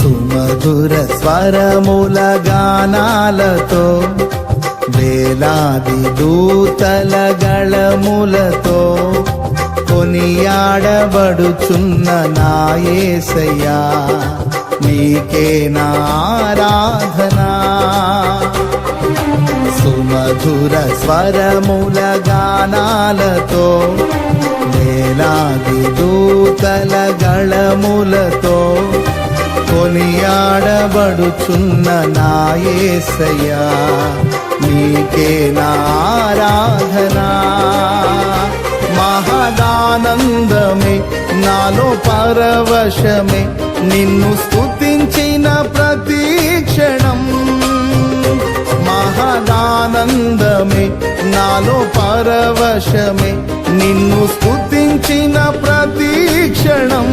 సుమధుర స్వరముల గానాలతో వేలాది దూతల గళములతో కొనియాడబడుచున్న నా యేసయ్యా నీకే నా ఆరాధనా. సుమధుర స్వరముల గానాలతో వేలాది దూతల గళములతో కొనియాడబడుచున్న నా యేసయ్యా నీకే నా ఆరాధనా. మహదానందమే నాలో పరవశమే నిన్ను స్తుతించిన ప్రతి క్షణం. మహదానందమే నాలో పరవశమే నిన్ను స్తుతించిన ప్రతి క్షణం.